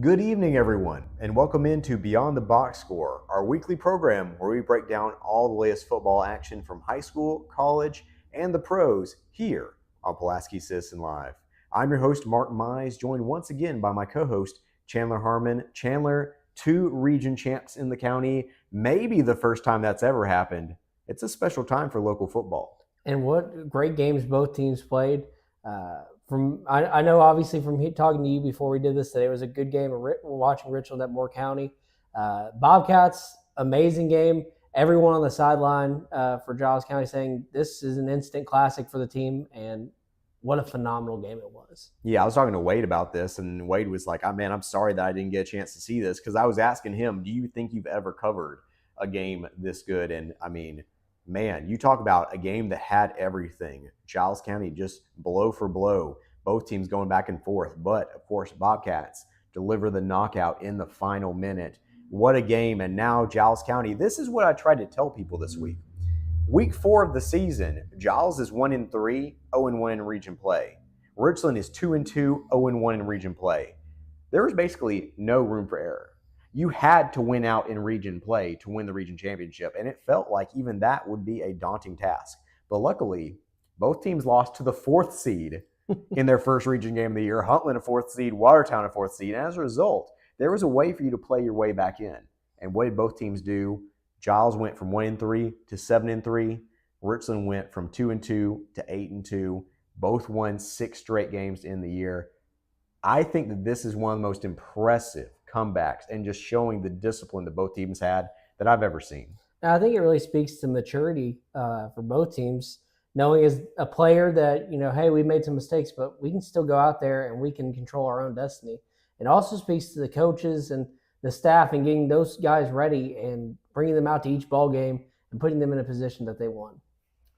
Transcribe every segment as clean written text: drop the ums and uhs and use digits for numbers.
Good evening, everyone, and welcome into Beyond the Box Score, our weekly program where we break down all the latest football action from high school, college, and the pros here on Pulaski Citizen Live. I'm your host, Mark Mize, joined once again by my co-host, Chandler Harmon. Chandler, 2 region champs in the county, maybe the first time that's ever happened. It's a special time for local football. And what great games both teams played. I know obviously from talking to you before we did this today, it was a good game. We're watching Richland at Moore County. Bobcats, amazing game. Everyone on the sideline for Giles County saying this is an instant classic for the team, and what a phenomenal game it was. Yeah, I was talking to Wade about this, and Wade was like, man, I'm sorry that I didn't get a chance to see this, because I was asking him, do you think you've ever covered a game this good? And I mean, man, you talk about a game that had everything. Giles County just blow for blow, both teams going back and forth. But, of course, Bobcats deliver the knockout in the final minute. What a game. And now Giles County, this is what I tried to tell people this week. Week 4 of the season, Giles is 1-3, 0-1 in region play. Richland is 2-2, 0-1 in region play. There was basically no room for error. You had to win out in region play to win the region championship, and it felt like even that would be a daunting task. But luckily, both teams lost to the 4th seed in their first region game of the year. Huntland a 4th seed, Watertown a 4th seed. And as a result, there was a way for you to play your way back in. And what did both teams do? Giles went from 1-3 to 7-3. Richland went from 2-2 to 8-2. Both won 6 straight games in the year. I think that this is one of the most impressive comebacks and just showing the discipline that both teams had that I've ever seen. I think it really speaks to maturity for both teams, knowing as a player that, hey, we made some mistakes, but we can still go out there and we can control our own destiny. It also speaks to the coaches and the staff and getting those guys ready and bringing them out to each ball game and putting them in a position that they won.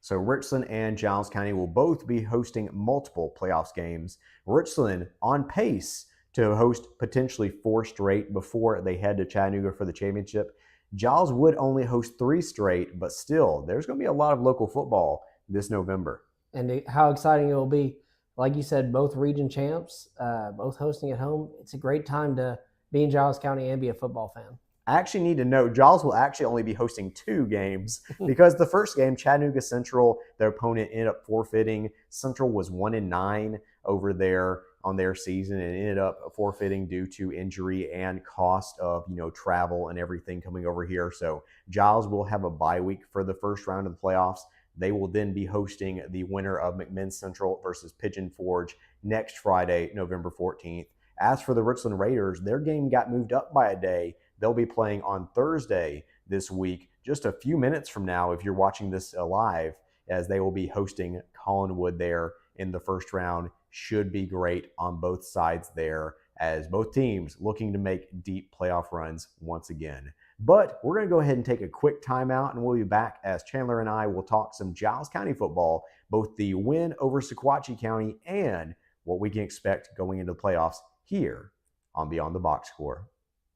So Richland and Giles County will both be hosting multiple playoffs games. Richland on pace to host potentially 4 straight before they head to Chattanooga for the championship. Giles would only host 3 straight, but still, there's going to be a lot of local football this November. And how exciting it will be. Like you said, both region champs, both hosting at home. It's a great time to be in Giles County and be a football fan. I actually need to note, Giles will actually only be hosting 2 games because the first game, Chattanooga Central, their opponent ended up forfeiting. Central was 1-9 over there on their season and ended up forfeiting due to injury and cost of, travel and everything coming over here. So Giles will have a bye week for the first round of the playoffs. They will then be hosting the winner of McMinn Central versus Pigeon Forge next Friday, November 14th. As for the Richland Raiders, their game got moved up by a day. They'll be playing on Thursday this week, just a few minutes from now if you're watching this live, as they will be hosting Collinwood there in the first round. Should be great on both sides there, as both teams looking to make deep playoff runs once again. But we're going to go ahead and take a quick timeout, and we'll be back as Chandler and I will talk some Giles County football, both the win over Sequatchie County and what we can expect going into the playoffs here on Beyond the Box Score.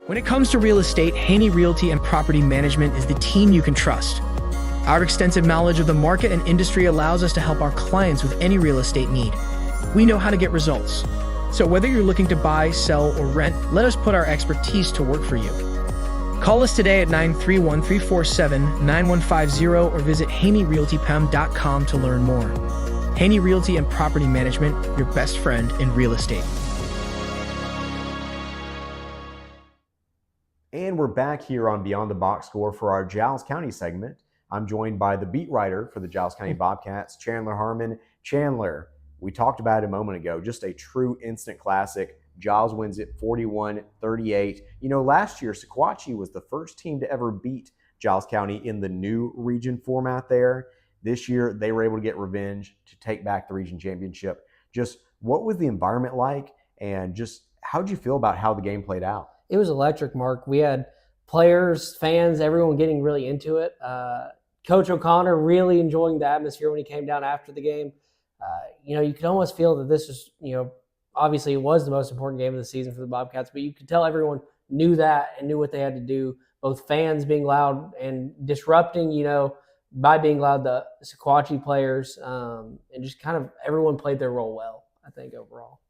When it comes to real estate, Haney Realty and Property Management is the team you can trust. Our extensive knowledge of the market and industry allows us to help our clients with any real estate need. We know how to get results. So whether you're looking to buy, sell, or rent, let us put our expertise to work for you. Call us today at 931-347-9150 or visit HaneyRealtyPem.com to learn more. Haney Realty and Property Management, your best friend in real estate. And we're back here on Beyond the Box Score for our Giles County segment. I'm joined by the beat writer for the Giles County Bobcats, Chandler Harmon. Chandler, we talked about it a moment ago, just a true instant classic. Giles wins it 41-38. Last year, Sequatchie was the first team to ever beat Giles County in the new region format there. This year, they were able to get revenge to take back the region championship. Just what was the environment like, and just how did you feel about how the game played out? It was electric, Mark. We had players, fans, everyone getting really into it. Coach O'Connor really enjoying the atmosphere when he came down after the game. You could almost feel that this was, obviously it was the most important game of the season for the Bobcats, but you could tell everyone knew that and knew what they had to do, both fans being loud and disrupting, by being loud, the Sequatchie players, and just kind of everyone played their role well, I think, overall.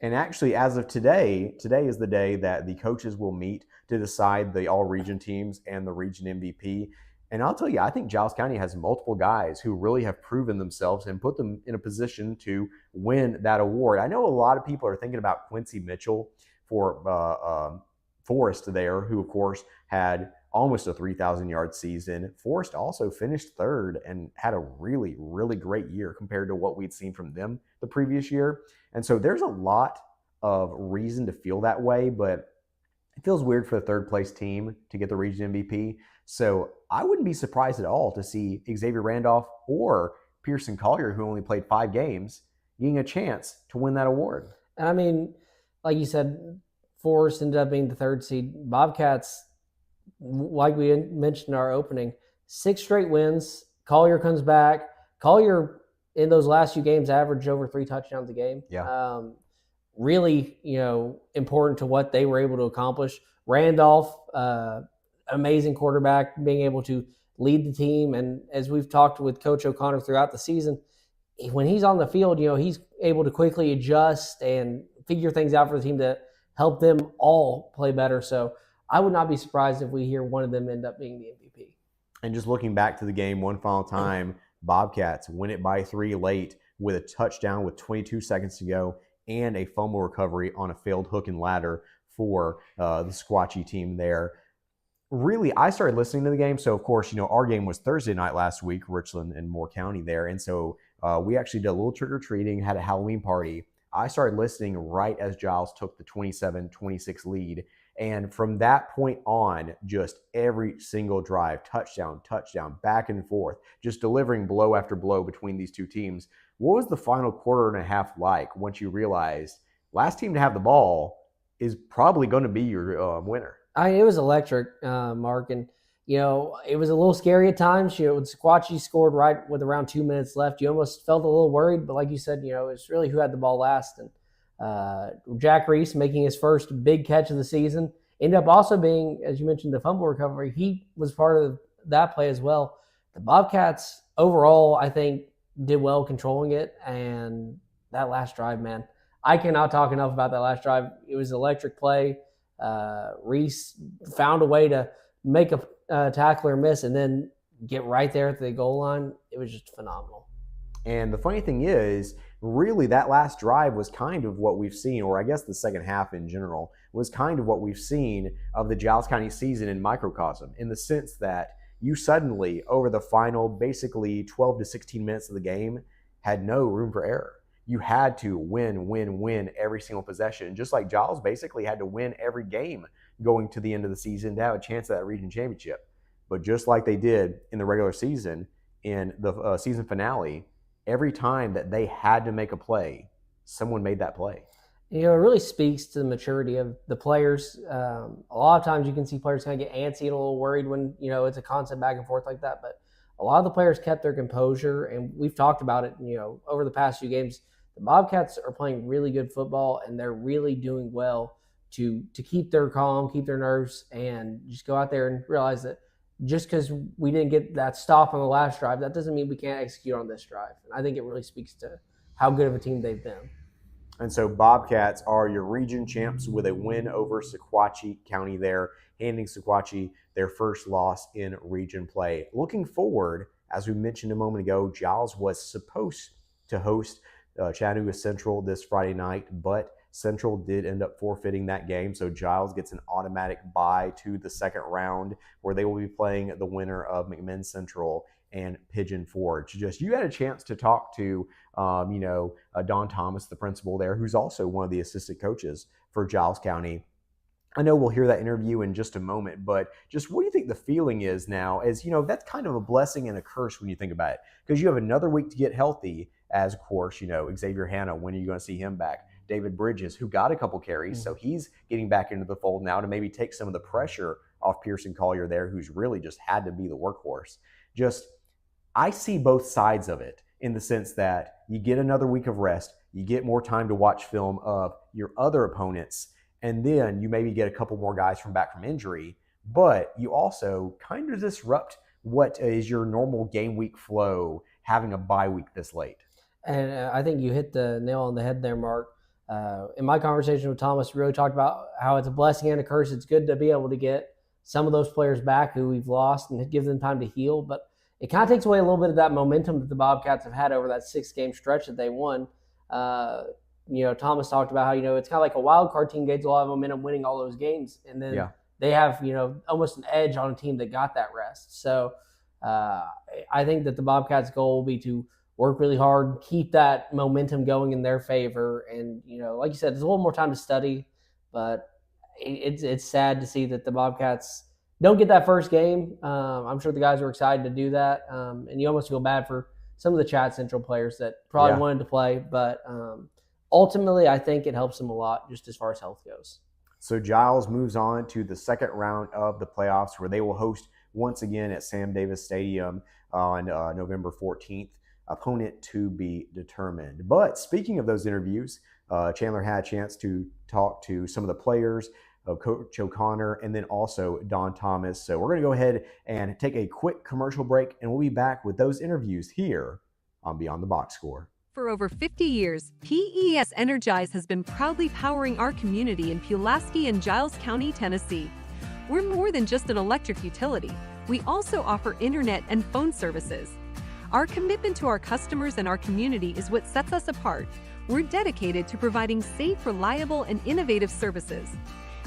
And actually, as of today, today is the day that the coaches will meet to decide the all region teams and the region MVP. And I'll tell you, I think Giles County has multiple guys who really have proven themselves and put them in a position to win that award. I know a lot of people are thinking about Quincy Mitchell for Forrest there, who, of course, had almost a 3,000-yard season. Forrest also finished third and had a really, really great year compared to what we'd seen from them the previous year. And so there's a lot of reason to feel that way, but it feels weird for the third place team to get the region MVP. So I wouldn't be surprised at all to see Xavier Randolph or Pearson Collier, who only played 5 games, getting a chance to win that award. And I mean, like you said, Forrest ended up being the 3rd seed. Bobcats, like we mentioned in our opening, 6 straight wins. Collier comes back. Collier, in those last few games, averaged over 3 touchdowns a game. Yeah. Really, important to what they were able to accomplish. Randolph, amazing quarterback, being able to lead the team. And as we've talked with Coach O'Connor throughout the season, when he's on the field, he's able to quickly adjust and figure things out for the team to help them all play better. So I would not be surprised if we hear one of them end up being the MVP. And just looking back to the game one final time, Bobcats win it by 3 late with a touchdown with 22 seconds to go and a fumble recovery on a failed hook and ladder for the Sequatchie team there. Really, I started listening to the game. So, of course, our game was Thursday night last week, Richland and Moore County there. And so we actually did a little trick-or-treating, had a Halloween party. I started listening right as Giles took the 27-26 lead. And from that point on, just every single drive, touchdown, back and forth, just delivering blow after blow between these two teams. What was the final quarter and a half like once you realized last team to have the ball is probably going to be your winner? It was electric, Mark. And, it was a little scary at times. When Sequatchie scored right with around 2 minutes left, you almost felt a little worried. But like you said, it's really who had the ball last. And Jack Reese making his first big catch of the season. Ended up also being, as you mentioned, the fumble recovery. He was part of that play as well. The Bobcats overall, I think, did well controlling it. And that last drive, man, I cannot talk enough about that last drive. It was an electric play. Reese found a way to make a tackler miss and then get right there at the goal line. It was just phenomenal. And the funny thing is, really, that last drive was kind of what we've seen, or I guess the second half in general, was kind of what we've seen of the Giles County season in microcosm, in the sense that you suddenly, over the final basically 12 to 16 minutes of the game, had no room for error. You had to win every single possession, just like Giles basically had to win every game going to the end of the season to have a chance at that region championship. But just like they did in the regular season, in the season finale, every time that they had to make a play, someone made that play. It really speaks to the maturity of the players. A lot of times you can see players kind of get antsy and a little worried when, it's a constant back and forth like that. But a lot of the players kept their composure, and we've talked about it, over the past few games. The Bobcats are playing really good football, and they're really doing well to keep their calm, keep their nerves, and just go out there and realize that just because we didn't get that stop on the last drive, that doesn't mean we can't execute on this drive. And I think it really speaks to how good of a team they've been. And so Bobcats are your region champs with a win over Sequatchie County there, handing Sequatchie their first loss in region play. Looking forward, as we mentioned a moment ago, Giles was supposed to host Chattanooga Central this Friday night, but Central did end up forfeiting that game, so Giles gets an automatic bye to the second round, where they will be playing the winner of McMinn Central and Pigeon Forge. Just, you had a chance to talk to, Don Thomas, the principal there, who's also one of the assistant coaches for Giles County. I know we'll hear that interview in just a moment, but just what do you think the feeling is now? As that's kind of a blessing and a curse when you think about it, because you have another week to get healthy. As, of course, Xavier Hanna, when are you going to see him back? David Bridges, who got a couple carries, so he's getting back into the fold now to maybe take some of the pressure off Pearson Collier there, who's really just had to be the workhorse. Just, I see both sides of it in the sense that you get another week of rest, you get more time to watch film of your other opponents, and then you maybe get a couple more guys back from injury, but you also kind of disrupt what is your normal game week flow, having a bye week this late. And I think you hit the nail on the head there, Mark. In my conversation with Thomas, we really talked about how it's a blessing and a curse. It's good to be able to get some of those players back who we've lost and give them time to heal, but it kind of takes away a little bit of that momentum that the Bobcats have had over that 6-game stretch that they won. Thomas talked about how, it's kind of like a wild card team gains a lot of momentum winning all those games. And then they have, almost an edge on a team that got that rest. So I think that the Bobcats' goal will be to work really hard, keep that momentum going in their favor. And, like you said, there's a little more time to study, but it's sad to see that the Bobcats don't get that first game. I'm sure the guys were excited to do that. And you almost feel bad for some of the Chat Central players that probably wanted to play. But ultimately, I think it helps them a lot just as far as health goes. So Giles moves on to the second round of the playoffs, where they will host once again at Sam Davis Stadium on November 14th. Opponent to be determined. But speaking of those interviews, Chandler had a chance to talk to some of the players, of Coach O'Connor, and then also Don Thomas. So we're going to go ahead and take a quick commercial break, and we'll be back with those interviews here on Beyond the Box Score. For over 50 years, PES Energize has been proudly powering our community in Pulaski and Giles County, Tennessee. We're more than just an electric utility. We also offer internet and phone services. Our commitment to our customers and our community is what sets us apart. We're dedicated to providing safe, reliable, and innovative services.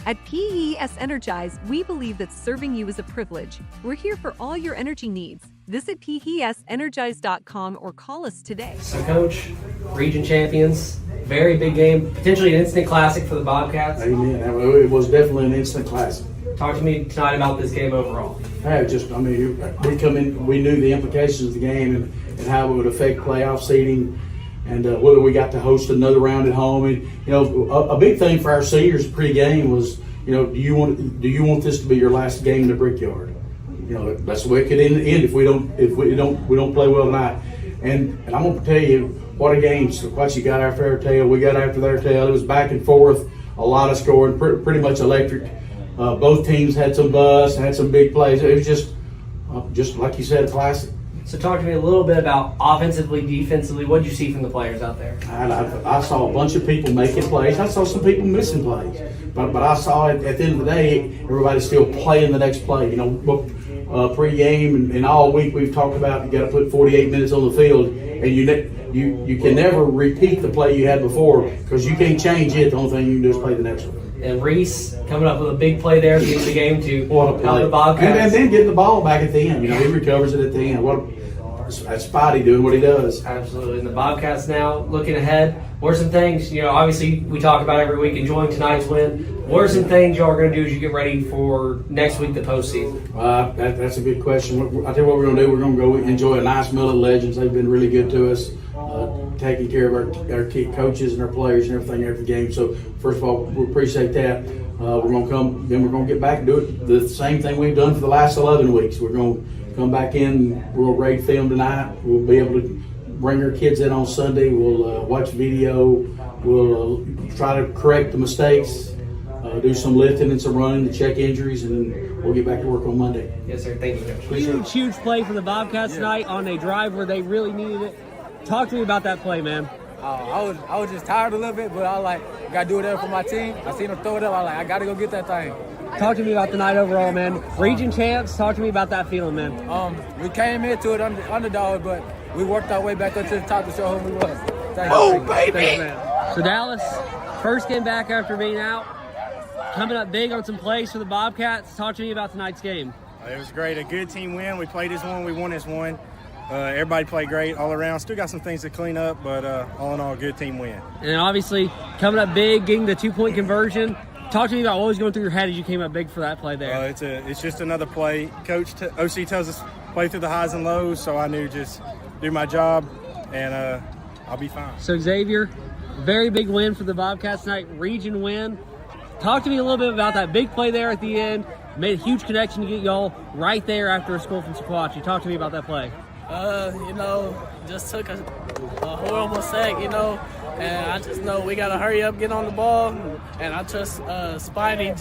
At PES Energize, we believe that serving you is a privilege. We're here for all your energy needs. Visit PESenergize.com or call us today. So, Coach, region champions, very big game, potentially an instant classic for the Bobcats. Amen. It was definitely an instant classic. Talk to me tonight about this game overall. We come in, we knew the implications of the game and how it would affect playoff seeding, and whether we got to host another round at home. And a big thing for our seniors pre-game was, do you want this to be your last game in the Brickyard? That's the way it could end if we don't play well tonight. And I'm gonna tell you what a game. So what you got after our tail, we got after their tail. It was back and forth, a lot of scoring, pretty much electric. Both teams had some buzz, had some big plays. It was just like you said, a classic. So talk to me a little bit about offensively, defensively. What did you see from the players out there? I saw a bunch of people making plays. I saw some people missing plays. But I saw it at the end of the day, everybody's still playing the next play. Pre-game and all week we've talked about you got to put 48 minutes on the field, and you can never repeat the play you had before because you can't change it. The only thing you can do is play the next one. And Reese coming up with a big play there at the end of the game to help the Bobcats. And then getting the ball back at the end. He recovers it at the end. That's Spotty doing what he does. Absolutely. And the Bobcats now looking ahead. What are some things, obviously we talk about every week, enjoying tonight's win. What are some things y'all are going to do as you get ready for next week, the postseason? That's a good question. I'll tell you what we're going to do. We're going to go enjoy a nice meal at Legends. They've been really good to us, taking care of our key coaches and our players and everything every game. So first of all, we appreciate that. We're going to come, then we're going to get back and do it the same thing we've done for the last 11 weeks. We're going to come back in. We'll grade film tonight. We'll be able to bring our kids in on Sunday. We'll watch video. We'll try to correct the mistakes, do some lifting and some running to check injuries, and then we'll get back to work on Monday. Yes, sir. Thank you, Coach. Huge play for the Bobcats tonight on a drive where they really needed it. Talk to me about that play, man. I was just tired a little bit, but I got to do it for my team. I seen them throw it up. I got to go get that thing. Talk to me about the night overall, man. Region champs, talk to me about that feeling, man. We came into it underdog, but we worked our way back up to the top to show who we was. Baby! Thanks, man. So Dallas, first game back after being out, coming up big on some plays for the Bobcats. Talk to me about tonight's game. It was great. A good team win. We played as one. We won as one. Everybody played great all around. Still got some things to clean up, but all in all, good team win. And then obviously coming up big, getting the 2-point conversion. Talk to me about what was going through your head as you came up big for that play there. It's just another play. Coach OC tells us play through the highs and lows, so I knew just do my job, and I'll be fine. So Xavier, very big win for the Bobcats tonight, region win. Talk to me a little bit about that big play there at the end. Made a huge connection to get y'all right there after a score from Sequatchie. Talk to me about that play. Just took a horrible sack, and I just know we got to hurry up, get on the ball, and I trust Spidey,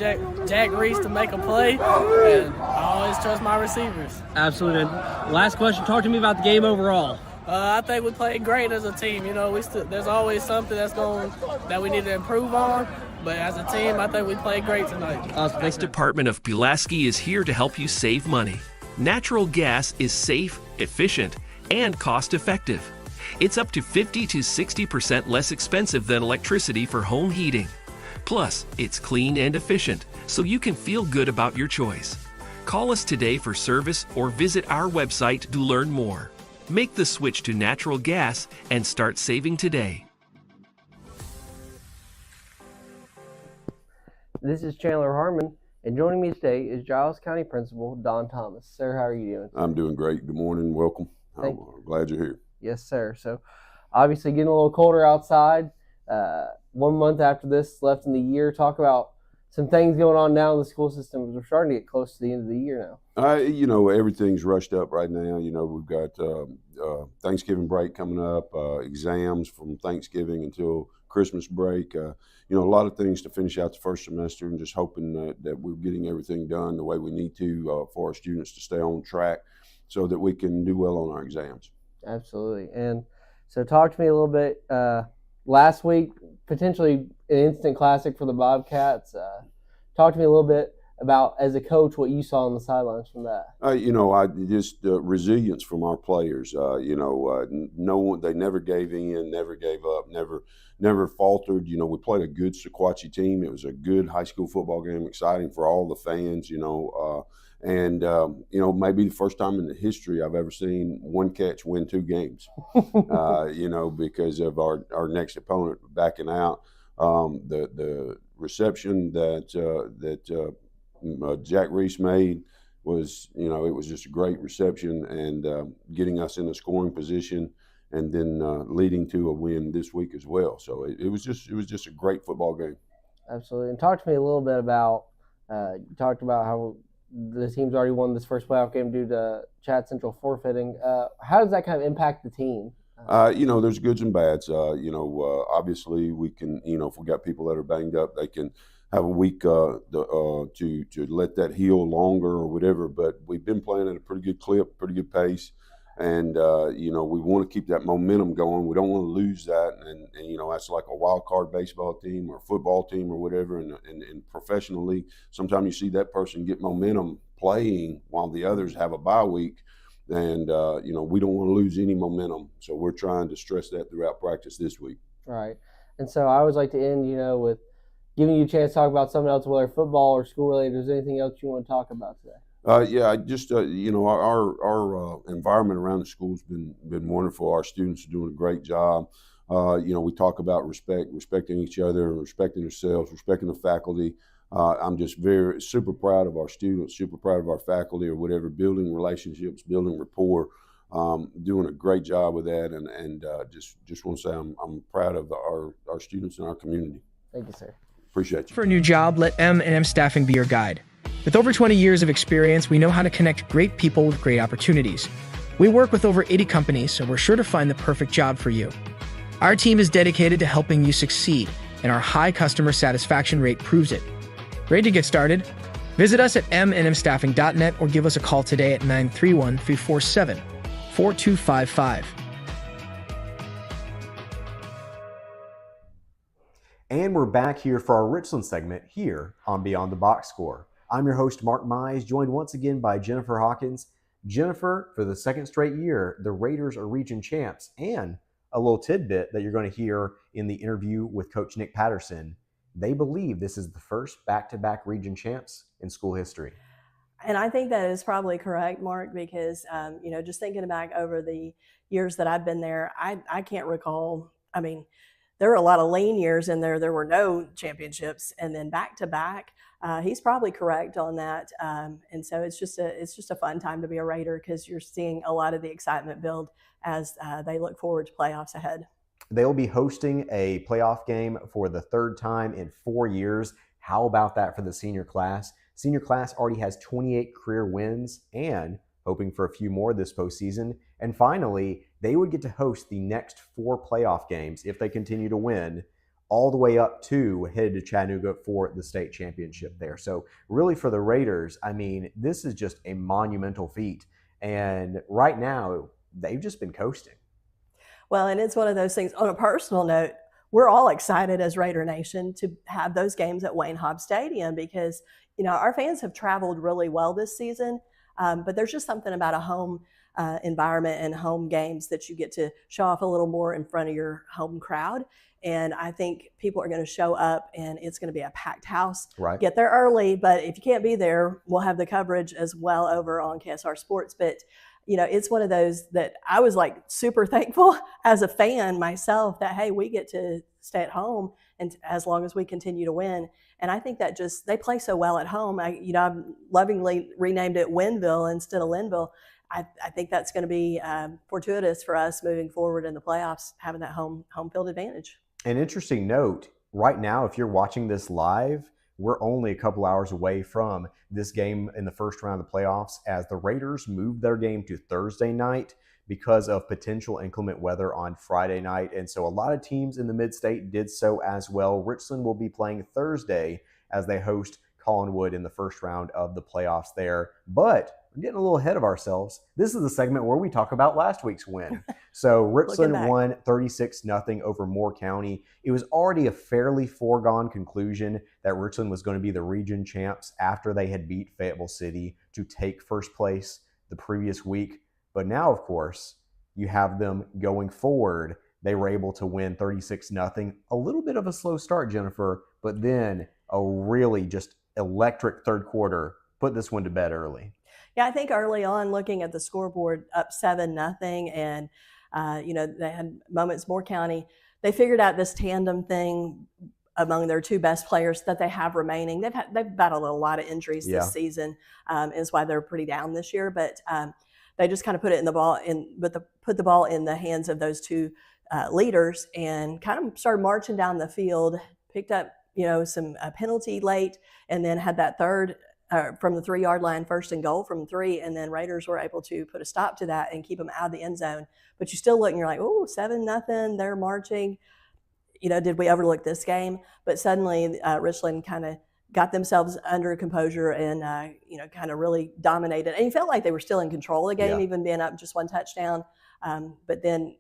Jack Reese to make a play, and I always trust my receivers. Absolutely. Last question, talk to me about the game overall. I think we played great as a team. You know, there's always something that we need to improve on. But as a team, I think we played great tonight. The Department of Pulaski is here to help you save money. Natural gas is safe, efficient, and cost-effective. It's up to 50 to 60% less expensive than electricity for home heating. Plus, it's clean and efficient, so you can feel good about your choice. Call us today for service or visit our website to learn more. Make the switch to natural gas and start saving today. This is Chandler Harmon, and joining me today is Giles County Principal Don Thomas. Sir, how are you doing? I'm doing great. Good morning. Welcome. I'm glad you're here. Yes, sir. So, obviously getting a little colder outside. 1 month after this left in the year. Talk about some things going on now in the school system. We're starting to get close to the end of the year now. Everything's rushed up right now. We've got Thanksgiving break coming up, exams from Thanksgiving until Christmas break. A lot of things to finish out the first semester, and just hoping that we're getting everything done the way we need to for our students to stay on track so that we can do well on our exams. Absolutely. And so talk to me a little bit. Last week, potentially an instant classic for the Bobcats. Talk to me a little bit about, as a coach, what you saw on the sidelines from that. Resilience from our players. No one, they never gave in, never gave up, never faltered. We played a good Sequatchie team. It was a good high school football game, exciting for all the fans. Maybe the first time in the history I've ever seen one catch win 2 games. Because of our next opponent backing out. The reception that Jack Reese made was, it was just a great reception, and getting us in a scoring position, and then leading to a win this week as well. So it was just a great football game. Absolutely. And talk to me a little bit about, you talked about how the team's already won this first playoff game due to Chad Central forfeiting. How does that kind of impact the team? There's goods and bads. Obviously we can, if we got people that are banged up, they can have a week to let that heal longer or whatever. But we've been playing at a pretty good clip, pretty good pace. And, we want to keep that momentum going. We don't want to lose that. And that's like a wild card baseball team or football team or whatever. And professionally, sometimes you see that person get momentum playing while the others have a bye week. And, we don't want to lose any momentum. So we're trying to stress that throughout practice this week. Right. And so I always like to end, with giving you a chance to talk about something else, whether football or school related. Is there anything else you want to talk about today? Our environment around the school's been wonderful. Our students are doing a great job. We talk about respecting each other, respecting ourselves, respecting the faculty. I'm just super proud of our students, super proud of our faculty or whatever, building relationships, building rapport, doing a great job with that. And just want to say I'm proud of our students and our community. Thank you, sir. Appreciate you. For a new job, let M&M Staffing be your guide. With over 20 years of experience, we know how to connect great people with great opportunities. We work with over 80 companies, so we're sure to find the perfect job for you. Our team is dedicated to helping you succeed, and our high customer satisfaction rate proves it. Ready to get started? Visit us at mnmstaffing.net or give us a call today at 931-347-4255. And we're back here for our Richland segment here on Beyond the Box Score. I'm your host, Mark Mize, joined once again by Jennifer Hawkins. Jennifer, for the second straight year, the Raiders are region champs, and a little tidbit that you're going to hear in the interview with Coach Nick Patterson. They believe this is the first back-to-back region champs in school history. And I think that is probably correct, Mark, because, just thinking back over the years that I've been there, I can't recall. I mean, there were a lot of lean years in there. There were no championships, and then back-to-back. He's probably correct on that. And so it's just a fun time to be a Raider because you're seeing a lot of the excitement build as they look forward to playoffs ahead. They'll be hosting a playoff game for the third time in 4 years. How about that for the senior class? Senior class already has 28 career wins and hoping for a few more this postseason. And finally, they would get to host the next 4 playoff games if they continue to win, all the way up to headed to Chattanooga for the state championship there. So really for the Raiders, I mean, this is just a monumental feat. And right now, they've just been coasting. Well, and it's one of those things on a personal note. We're all excited as Raider Nation to have those games at Wayne Hobb Stadium because, our fans have traveled really well this season. But there's just something about a home environment and home games that you get to show off a little more in front of your home crowd. And I think people are going to show up and it's going to be a packed house. Right. Get there early, but if you can't be there, we'll have the coverage as well over on KSR Sports. But it's one of those that I was like super thankful as a fan myself that, hey, we get to stay at home and as long as we continue to win. And I think that they play so well at home. I've lovingly renamed it Winville instead of Linville. I think that's going to be fortuitous for us moving forward in the playoffs, having that home field advantage. An interesting note, right now, if you're watching this live, we're only a couple hours away from this game in the first round of the playoffs as the Raiders moved their game to Thursday night because of potential inclement weather on Friday night. And so a lot of teams in the mid-state did so as well. Richland will be playing Thursday as they host Collinwood in the first round of the playoffs there. But we're getting a little ahead of ourselves. This is the segment where we talk about last week's win. So Richland won 36-0 over Moore County. It was already a fairly foregone conclusion that Richland was going to be the region champs after they had beat Fayetteville City to take first place the previous week. But now, of course, you have them going forward. They were able to win 36-0. A little bit of a slow start, Jennifer, but then a really just electric third quarter put this one to bed early. Yeah, I think early on, looking at the scoreboard, up 7-0, and they had moments. Moore County, they figured out this tandem thing among their two best players that they have remaining. They've battled a lot of injuries this season, is why they're pretty down this year. But they just kind of put the ball in the hands of those two leaders and kind of started marching down the field. Picked up some penalty late, and then had that third. From the 3-yard line, 1st and goal from 3, and then Raiders were able to put a stop to that and keep them out of the end zone. But you still look and you're like, oh, 7-0, they're marching. Did we overlook this game? But suddenly Richland kind of got themselves under composure and, kind of really dominated. And you felt like they were still in control of the game, even being up just one touchdown. But then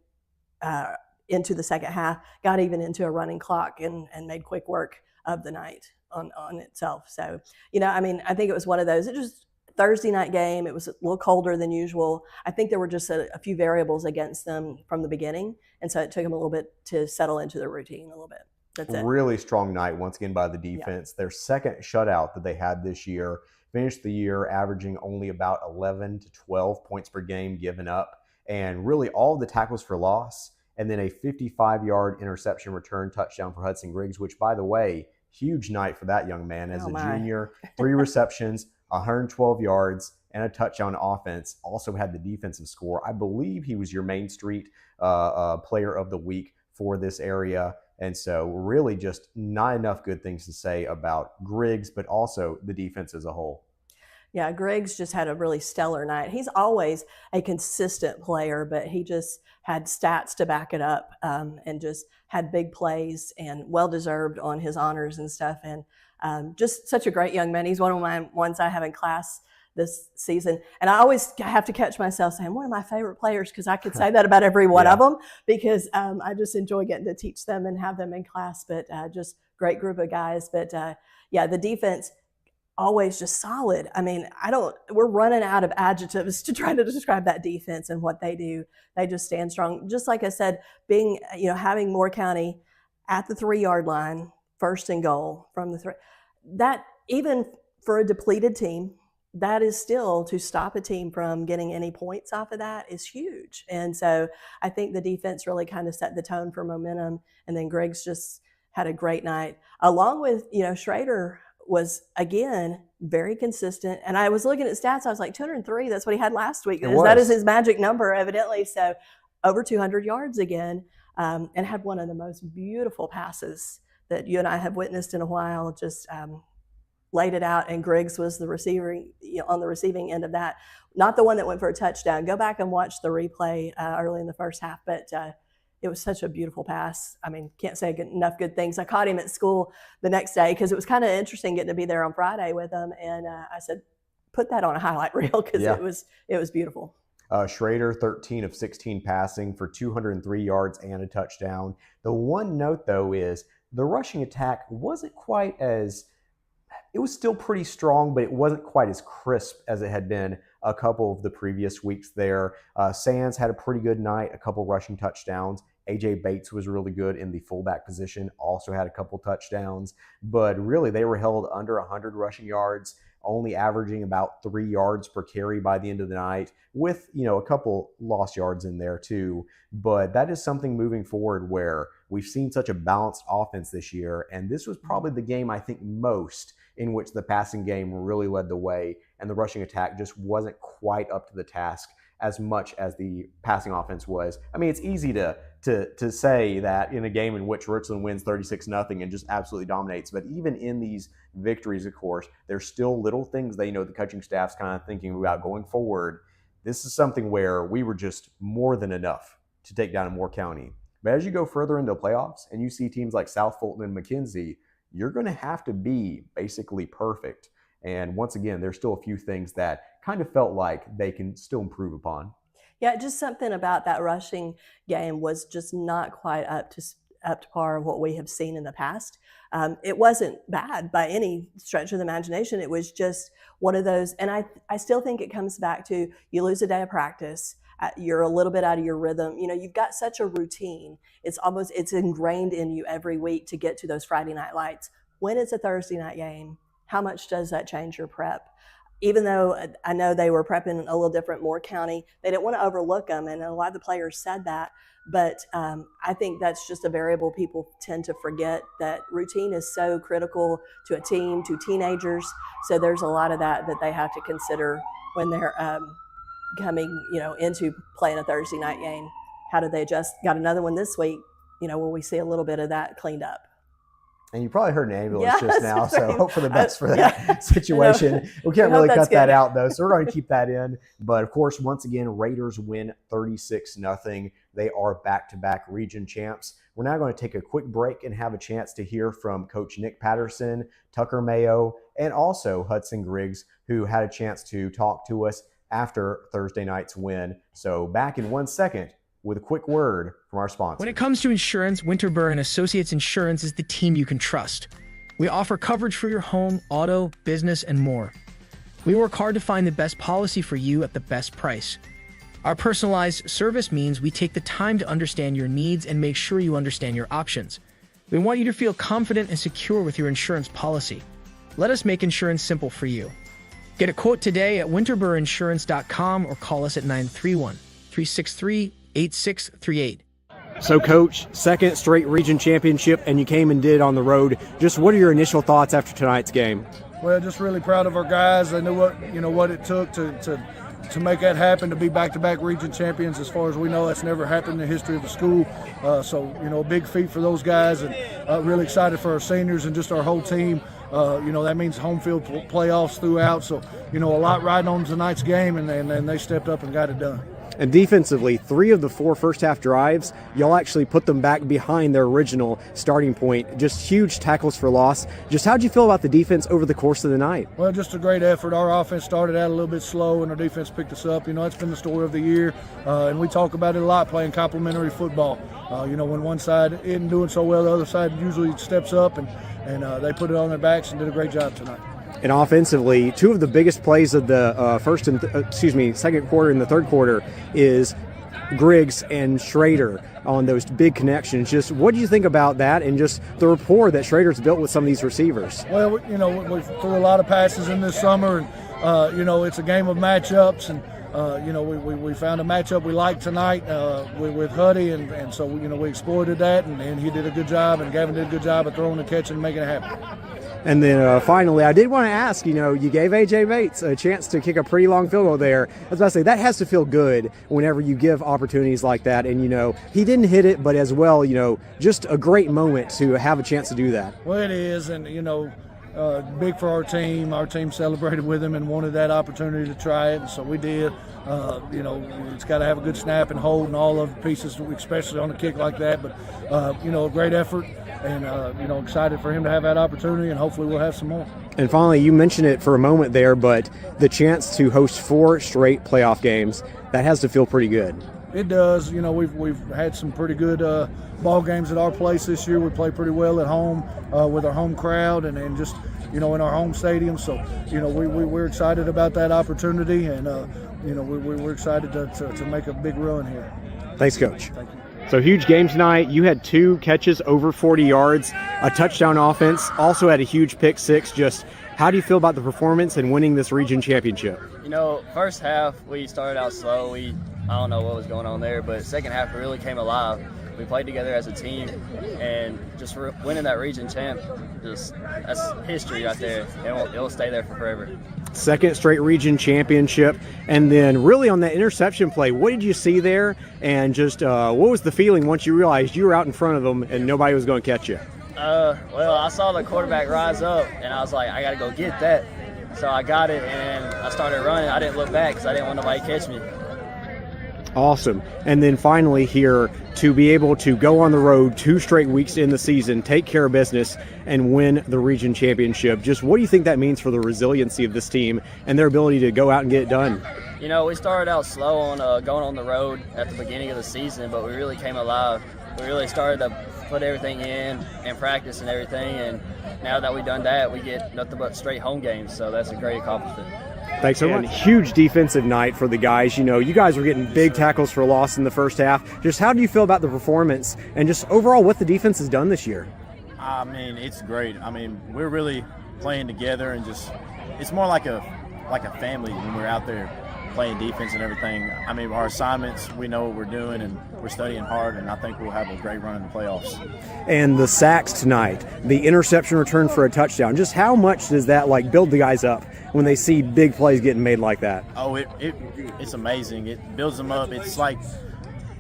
into the second half, got even into a running clock and made quick work of the night on itself. So, I think it was one of those. It just Thursday night game. It was a little colder than usual. I think there were just a few variables against them from the beginning. And so it took them a little bit to settle into their routine a little bit. That's it. Really strong night once again by the defense. Their second shutout that they had this year, finished the year averaging only about 11 to 12 points per game given up. And really all of the tackles for loss. And then a 55-yard interception return touchdown for Hudson Griggs, which, by the way, huge night for that young man as a junior. 3 receptions, 112 yards, and a touchdown offense. Also had the defensive score. I believe he was your Main Street player of the week for this area. And so really just not enough good things to say about Griggs, but also the defense as a whole. Yeah, Griggs just had a really stellar night. He's always a consistent player, but he just had stats to back it up and just had big plays and well-deserved on his honors and stuff. And just such a great young man. He's one of my ones I have in class this season. And I always have to catch myself saying, one of my favorite players, because I could say that about every one of them, because I just enjoy getting to teach them and have them in class. But just great group of guys. But the defense, always just solid. We're running out of adjectives to try to describe that defense and what they do. They just stand strong. Just like I said, having Moore County at the 3-yard line, 1st and goal from the 3, that even for a depleted team, that is still to stop a team from getting any points off of that is huge. And so I think the defense really kind of set the tone for momentum. And then Griggs just had a great night along with, Schrader was, again, very consistent. And I was looking at stats. I was like, 203, that's what he had last week. That is his magic number, evidently. So over 200 yards again, and had one of the most beautiful passes that you and I have witnessed in a while. Just laid it out, and Griggs was the receiver on the receiving end of that. Not the one that went for a touchdown. Go back and watch the replay early in the first half. But it was such a beautiful pass. Can't say enough good things. I caught him at school the next day because it was kind of interesting getting to be there on Friday with him. And I said, put that on a highlight reel because it was beautiful. Schrader, 13 of 16 passing for 203 yards and a touchdown. The one note, though, is the rushing attack wasn't quite as – it was still pretty strong, but it wasn't quite as crisp as it had been a couple of the previous weeks there. Sands had a pretty good night, a couple rushing touchdowns. A.J. Bates was really good in the fullback position, also had a couple touchdowns. But really, they were held under 100 rushing yards, only averaging about 3 yards per carry by the end of the night, with, a couple lost yards in there too. But that is something moving forward where we've seen such a balanced offense this year, and this was probably the game I think most in which the passing game really led the way, and the rushing attack just wasn't quite up to the task as much as the passing offense was. I mean, it's easy to say that in a game in which Richland wins 36-0 and just absolutely dominates, but even in these victories, of course, there's still little things they know the coaching staff's kind of thinking about going forward. This is something where we were just more than enough to take down Moore County. But as you go further into the playoffs and you see teams like South Fulton and McKenzie, you're going to have to be basically perfect. And once again, there's still a few things that kind of felt like they can still improve upon. Yeah, just something about that rushing game was just not quite up to par of what we have seen in the past. It wasn't bad by any stretch of the imagination. It was just one of those, and I still think it comes back to you lose a day of practice. You're a little bit out of your rhythm. You've got such a routine. It's ingrained in you every week to get to those Friday night lights. When it's a Thursday night game, how much does that change your prep? Even though I know they were prepping a little different, Moore County, they didn't want to overlook them, and a lot of the players said that. But I think that's just a variable people tend to forget, that routine is so critical to a team, to teenagers. So there's a lot of that they have to consider when they're coming, into playing a Thursday night game. How do they adjust? Got another one this week, will we see a little bit of that cleaned up? And you probably heard an ambulance just now, right. so hope for the best for that situation. We can't really cut that out, though, so we're going to keep that in. But, of course, once again, Raiders win 36-0. They are back-to-back region champs. We're now going to take a quick break and have a chance to hear from Coach Nick Patterson, Tucker Mayo, and also Hudson Griggs, who had a chance to talk to us after Thursday night's win. So back in 1 second with a quick word from our sponsor. When it comes to insurance, Winterburg & Associates Insurance is the team you can trust. We offer coverage for your home, auto, business, and more. We work hard to find the best policy for you at the best price. Our personalized service means we take the time to understand your needs and make sure you understand your options. We want you to feel confident and secure with your insurance policy. Let us make insurance simple for you. Get a quote today at winterburinsurance.com or call us at 931-363-8638. So, Coach, second straight region championship, and you came and did on the road. Just what are your initial thoughts after tonight's game? Well, just really proud of our guys. They knew what it took to make that happen, to be back-to-back region champions. As far as we know, that's never happened in the history of the school. So, a big feat for those guys, and really excited for our seniors and just our whole team. That means home field playoffs throughout. So, a lot riding on tonight's game, and they stepped up and got it done. And defensively, 3 of the 4 first-half drives, y'all actually put them back behind their original starting point. Just huge tackles for loss. Just how'd you feel about the defense over the course of the night? Well, just a great effort. Our offense started out a little bit slow, and our defense picked us up. It's been the story of the year, and we talk about it a lot, playing complementary football. When one side isn't doing so well, the other side usually steps up, and they put it on their backs and did a great job tonight. And offensively, 2 of the biggest plays of the second quarter and the third quarter is Griggs and Schrader on those big connections. Just what do you think about that, and just the rapport that Schrader's built with some of these receivers? Well, we threw a lot of passes in this summer, and it's a game of matchups, and we found a matchup we liked tonight with Huddy, and so we exploited that, and he did a good job, and Gavin did a good job of throwing and catching and making it happen. And then finally, I did want to ask, you gave A.J. Bates a chance to kick a pretty long field goal there. I was about to say, that has to feel good whenever you give opportunities like that. And, he didn't hit it, but as well, just a great moment to have a chance to do that. Well, it is, and, big for our team. Our team celebrated with him and wanted that opportunity to try it, and so we did. It's got to have a good snap and hold and all of the pieces, especially on a kick like that. But, a great effort. and excited for him to have that opportunity, and hopefully we'll have some more. And finally, you mentioned it for a moment there, but the chance to host 4 straight playoff games, that has to feel pretty good. It does. We've had some pretty good ball games at our place this year. We play pretty well at home with our home crowd and just in our home stadium. So we're excited about that opportunity, and we're excited to make a big run here. Thanks, Coach. Thank you. So huge game tonight. You had 2 catches over 40 yards, a touchdown offense, also had a huge pick 6. Just how do you feel about the performance and winning this region championship? First half we started out slow. I don't know what was going on there, but second half we really came alive. We played together as a team, and just winning that region champ, that's history right there. It'll stay there for forever. Second straight region championship, and then really on that interception play, what did you see there, and just what was the feeling once you realized you were out in front of them and nobody was going to catch you? Well, I saw the quarterback rise up, and I was like, I got to go get that. So I got it, and I started running. I didn't look back because I didn't want nobody to catch me. Awesome. And then finally here, to be able to go on the road 2 straight weeks in the season, take care of business, and win the region championship. Just what do you think that means for the resiliency of this team and their ability to go out and get it done? We started out slow on going on the road at the beginning of the season, but we really came alive. We really started to put everything in and practice and everything, and now that we've done that, we get nothing but straight home games, so that's a great accomplishment. Thanks so much. Huge defensive night for the guys. You guys were getting big tackles for loss in the first half. Just how do you feel about the performance and just overall what the defense has done this year? It's great. We're really playing together, and it's more like a family when we're out there playing defense and everything. Our assignments, we know what we're doing, and we're studying hard, and I think we'll have a great run in the playoffs. And the sacks tonight, the interception return for a touchdown, just how much does that build the guys up when they see big plays getting made like that? Oh, it's amazing. It builds them up. It's like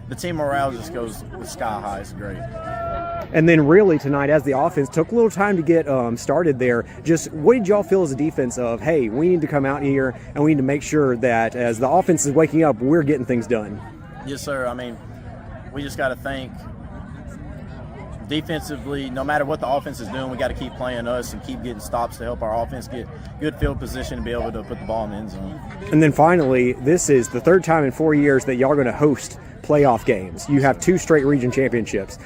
the team morale just goes sky high. It's great. And then really tonight, as the offense took a little time to get started there, just what did y'all feel as a defense of, hey, we need to come out here and we need to make sure that as the offense is waking up, we're getting things done? Yes, sir. We just got to think defensively, no matter what the offense is doing, we got to keep playing us and keep getting stops to help our offense get good field position and be able to put the ball in the end zone. And then finally, this is the 3rd time in 4 years that y'all are going to host playoff games. You have 2 straight region championships.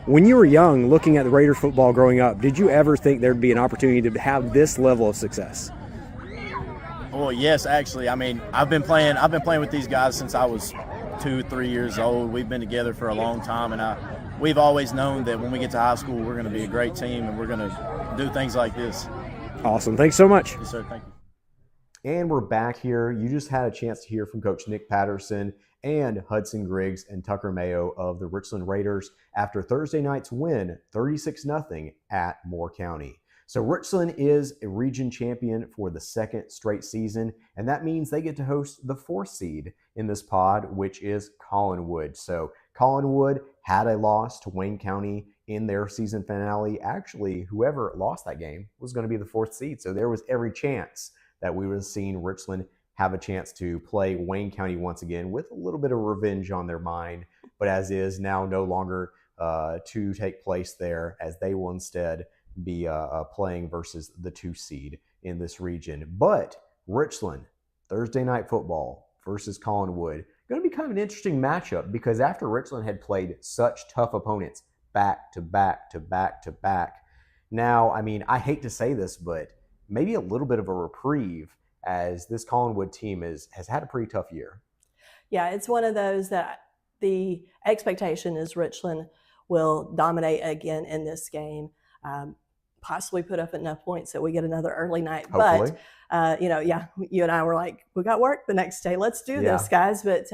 When you were young, looking at the Raiders football growing up, did you ever think there'd be an opportunity to have this level of success? Well, yes, actually. I've been playing with these guys since I was 2-3 years old. We've been together for a long time, and we've always known that when we get to high school, we're going to be a great team, and we're going to do things like this. Awesome. Thanks so much. Yes, sir. Thank you. And we're back here. You just had a chance to hear from Coach Nick Patterson and Hudson Griggs and Tucker Mayo of the Richland Raiders after Thursday night's win 36-0 at Moore County. So Richland is a region champion for the 2nd straight season, and that means they get to host the 4th seed in this pod, which is Collinwood. So Collinwood had a loss to Wayne County in their season finale. Actually, whoever lost that game was going to be the 4th seed, so there was every chance that we would have seen Richland have a chance to play Wayne County once again with a little bit of revenge on their mind, but as is now no longer to take place there, as they will instead be playing versus the 2 seed in this region. But Richland, Thursday night football versus Collinwood, going to be kind of an interesting matchup because after Richland had played such tough opponents back to back to back to back, now, I hate to say this, but maybe a little bit of a reprieve as this Collinwood team has had a pretty tough year. Yeah, it's one of those that the expectation is Richland will dominate again in this game, possibly put up enough points that we get another early night. Hopefully. But, you and I were like, we got work the next day. Let's do this, guys. But,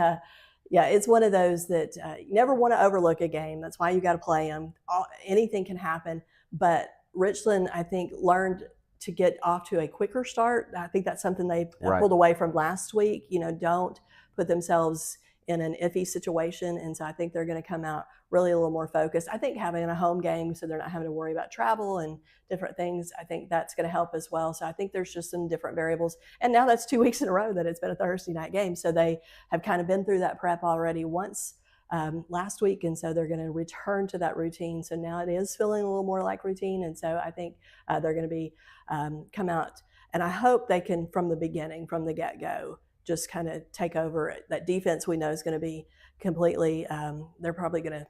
it's one of those that you never want to overlook a game. That's why you got to play them. Anything can happen. But Richland, I think, learned to get off to a quicker start. I think that's something they pulled away from last week. Don't put themselves in an iffy situation. And so I think they're going to come out really a little more focused. I think having a home game so they're not having to worry about travel and different things, I think that's going to help as well. So I think there's just some different variables. And now that's 2 weeks in a row that it's been a Thursday night game. So they have kind of been through that prep already once last week, and so they're going to return to that routine. So now it is feeling a little more like routine, and so I think they're going to be come out, and I hope they can from the beginning, from the get-go, just kind of take over. That defense we know is going to be completely. They're probably going to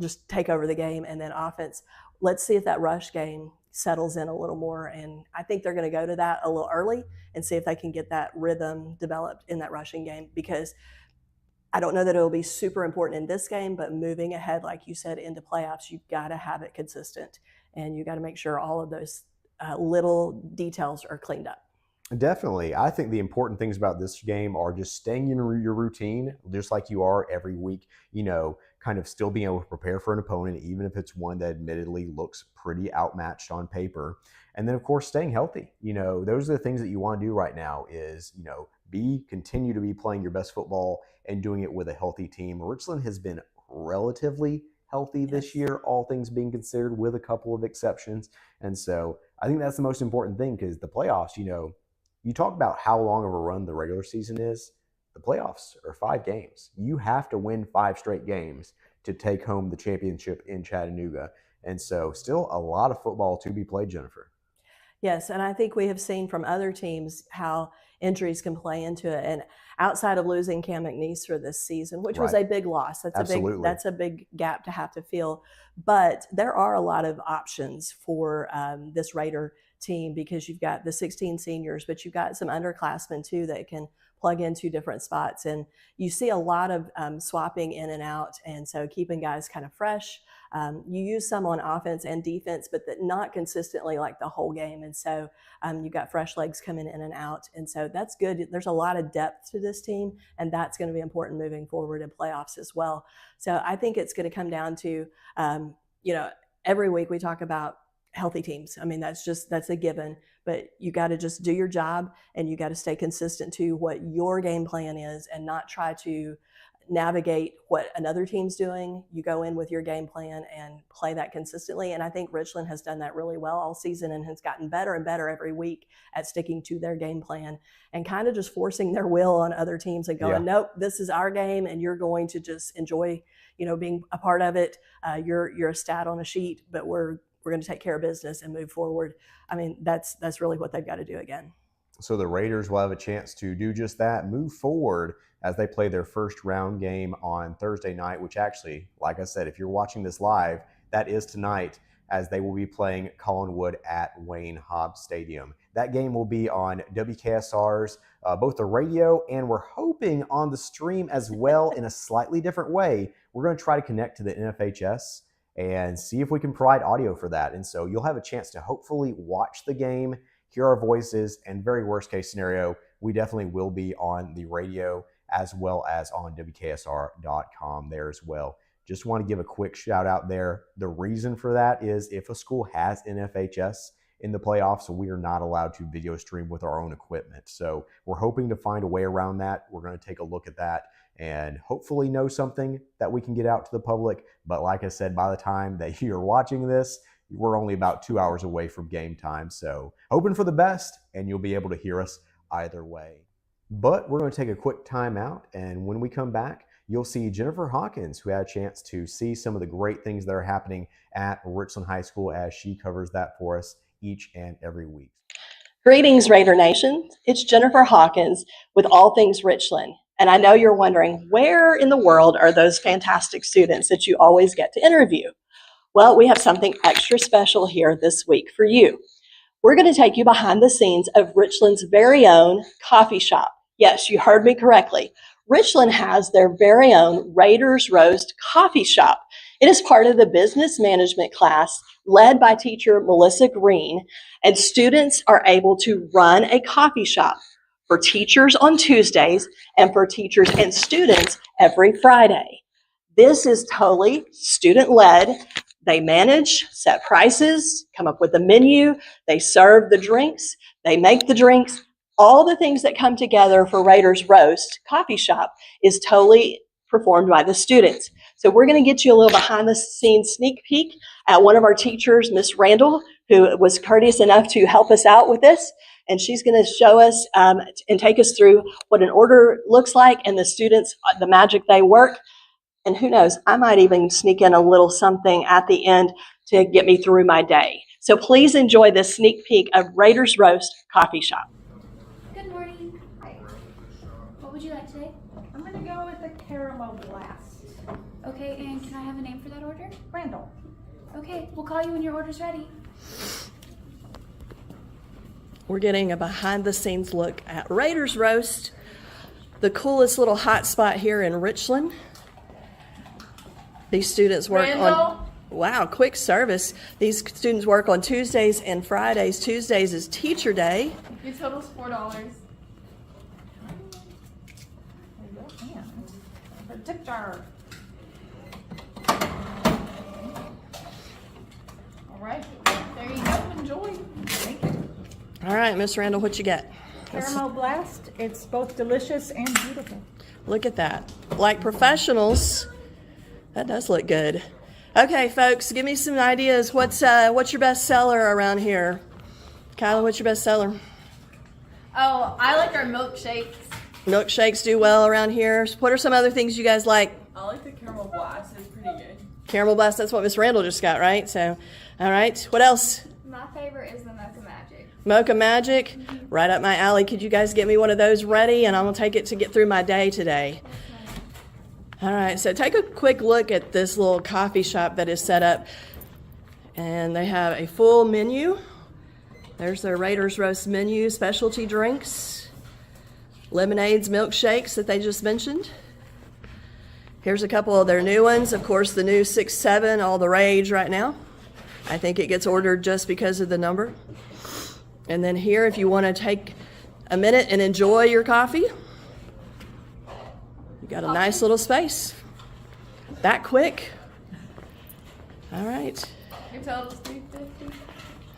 just take over the game, and then offense. Let's see if that rush game settles in a little more, and I think they're going to go to that a little early and see if they can get that rhythm developed in that rushing game, because I don't know that it'll be super important in this game, but moving ahead, like you said, into playoffs, you've got to have it consistent, and you got to make sure all of those little details are cleaned up. Definitely. I think the important things about this game are just staying in your routine, just like you are every week, kind of still being able to prepare for an opponent, even if it's one that admittedly looks pretty outmatched on paper. And then, of course, staying healthy. Those are the things that you want to do right now is, continue to be playing your best football and doing it with a healthy team. Richland has been relatively healthy this year, all things being considered, with a couple of exceptions. And so I think that's the most important thing, because the playoffs, you talk about how long of a run the regular season is. The playoffs are 5 games. You have to win 5 straight games to take home the championship in Chattanooga. And so still a lot of football to be played, Jennifer. Yes, and I think we have seen from other teams how injuries can play into it. And outside of losing Cam McNeese for this season, which was a big loss, that's a big gap to have to fill. But there are a lot of options for this Raider team, because you've got the 16 seniors, but you've got some underclassmen too that can plug into different spots. And you see a lot of swapping in and out, and so keeping guys kind of fresh. You use some on offense and defense, but not consistently like the whole game. And so you've got fresh legs coming in and out. And so that's good. There's a lot of depth to this team, and that's going to be important moving forward in playoffs as well. So I think it's going to come down to, every week we talk about healthy teams. I mean, that's a given, but you got to just do your job, and you got to stay consistent to what your game plan is and not try to navigate what another team's doing. You go in with your game plan and play that consistently. And I think Richland has done that really well all season and has gotten better and better every week at sticking to their game plan and kind of just forcing their will on other teams and going, nope, this is our game, and you're going to just enjoy, being a part of it. You're a stat on a sheet, but we're going to take care of business and move forward. I mean, that's really what they've got to do again. So the Raiders will have a chance to do just that, move forward as they play their first round game on Thursday night, which actually, like I said, if you're watching this live, that is tonight, as they will be playing Collinwood at Wayne Hobbs Stadium. That game will be on WKSR's, both the radio, and we're hoping on the stream as well in a slightly different way. We're going to try to connect to the NFHS and see if we can provide audio for that. And so you'll have a chance to hopefully watch the game, hear our voices, and very worst case scenario, we definitely will be on the radio as well as on WKSR.com there as well. Just want to give a quick shout out there. The reason for that is if a school has NFHS in the playoffs, we are not allowed to video stream with our own equipment. So we're hoping to find a way around that. We're going to take a look at that and hopefully know something that we can get out to the public. But like I said, by the time that you're watching this, we're only about 2 hours away from game time. So hoping for the best, and you'll be able to hear us either way. But we're going to take a quick time out, and when we come back, you'll see Jennifer Hawkins, who had a chance to see some of the great things that are happening at Richland High School as she covers that for us each and every week. Greetings, Raider Nation. It's Jennifer Hawkins with All Things Richland. And I know you're wondering, where in the world are those fantastic students that you always get to interview? Well, we have something extra special here this week for you. We're going to take you behind the scenes of Richland's very own coffee shop. Yes, you heard me correctly. Richland has their very own Raiders Roast coffee shop. It is part of the business management class led by teacher Melissa Green, and students are able to run a coffee shop for teachers on Tuesdays and for teachers and students every Friday. This is totally student-led. They manage, set prices, come up with a menu, they serve the drinks, they make the drinks. All the things that come together for Raiders Roast Coffee Shop is totally performed by the students. So we're going to get you a little behind the scenes sneak peek at one of our teachers, Miss Randall, who was courteous enough to help us out with this. And she's going to show us and take us through what an order looks like and the students, the magic they work. And who knows, I might even sneak in a little something at the end to get me through my day. So please enjoy this sneak peek of Raiders Roast Coffee Shop. Good morning. Hi. What would you like today? I'm going to go with the caramel blast. Okay, and can I have a name for that order? Randall. Okay, we'll call you when your order's ready. We're getting a behind the scenes look at Raiders Roast, the coolest little hot spot here in Richland. These students work on, wow, quick service. These students work on Tuesdays and Fridays. Tuesdays is teacher day. Your total's $4. Predictor. All right, there you go. Enjoy. Thank you. All right, Miss Randall, what you got? Caramel blast. It's both delicious and beautiful. Look at that. Like professionals. That does look good. Okay, folks, give me some ideas. What's your best seller around here? Kyla, what's your best seller? Oh, I like our milkshakes. Milkshakes do well around here. What are some other things you guys like? I like the caramel blast. It's pretty good. Caramel blast, that's what Miss Randall just got, right? So, all right. What else? My favorite is the Mocha Magic. Mocha Magic, right up my alley. Could you guys get me one of those ready? And I'm going to take it to get through my day today. All right, so take a quick look at this little coffee shop that is set up. And they have a full menu. There's their Raiders Roast menu, specialty drinks, lemonades, milkshakes that they just mentioned. Here's a couple of their new ones. Of course, the new 6-7, all the rage right now. I think it gets ordered just because of the number. And then here, if you want to take a minute and enjoy your coffee, you got a nice little space. That quick. All right. Your total's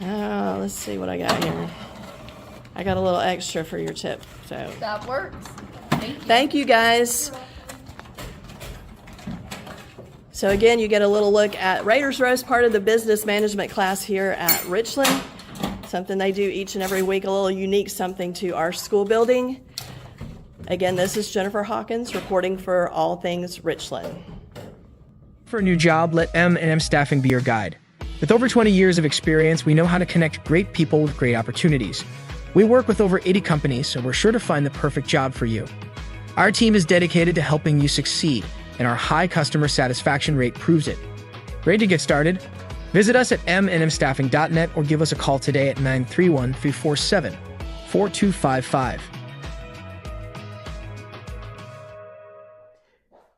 $3.50. Let's see what I got here. I got a little extra for your tip. So That works. Thank you. thank you guys. So again, you get a little look at Raiders Roast, part of the business management class here at Richland. Something they do each and every week, a little unique something to our school building. Again, this is Jennifer Hawkins reporting for All Things Richland. For a new job, let M&M Staffing be your guide. With over 20 years of experience, we know how to connect great people with great opportunities. We work with over 80 companies, so we're sure to find the perfect job for you. Our team is dedicated to helping you succeed, and our high customer satisfaction rate proves it. Ready to get started? Visit us at mnmstaffing.net or give us a call today at 931-347-4255.